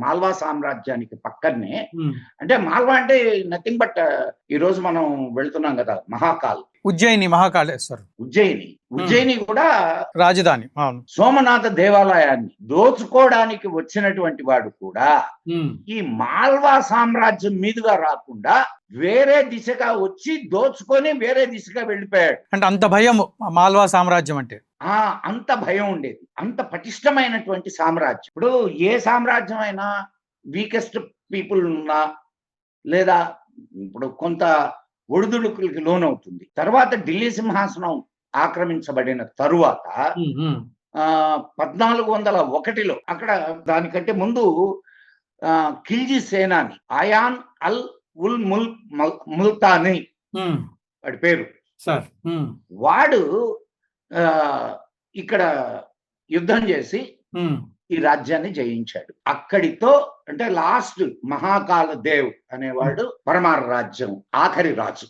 మాల్వా సామ్రాజ్యానికి పక్కనే. ఉమ్. అంటే మాల్వా అంటే నథింగ్ బట్ ఈ రోజు మనం వెళ్తున్నాం కదా మహాకాల్, ఉజ్జయిని మహాకాళేశ్వర్ ఉజ్జయిని కూడా రాజధాని. అవును. సోమనాథ దేవాలయాన్ని దోచుకోవడానికి వచ్చినటువంటి వాడు కూడా ఉమ్. ఈ మాల్వా సామ్రాజ్యం మీదుగా రాకుండా వేరే దిశగా వచ్చి దోచుకొని వేరే దిశగా వెళ్ళిపోయాడు. అంటే అంత భయం మాల్వా సామ్రాజ్యం అంటే. అంత భయం ఉండేది, అంత పటిష్టమైనటువంటి సామ్రాజ్యం. ఇప్పుడు ఏ సామ్రాజ్యం అయినా వీకెస్ట్ పీపుల్ ఉన్నా లేదా ఇప్పుడు కొంత ఒడిదుడుకులకి లోనవుతుంది. తర్వాత ఢిల్లీ సింహాసనం ఆక్రమించబడిన తరువాత 1401లో అక్కడ దానికంటే ముందు ఖిల్జీ సేనాని అయాన్ అల్ ఉల్ ముల్తానీ వాడి పేరు సార్, వాడు ఇక్కడ యుద్ధం చేసి ఈ రాజ్యాన్ని జయించాడు. అక్కడితో అంటే లాస్ట్ మహాకాల దేవ్ అనేవాడు పరమార రాజ్యం ఆఖరి రాజు.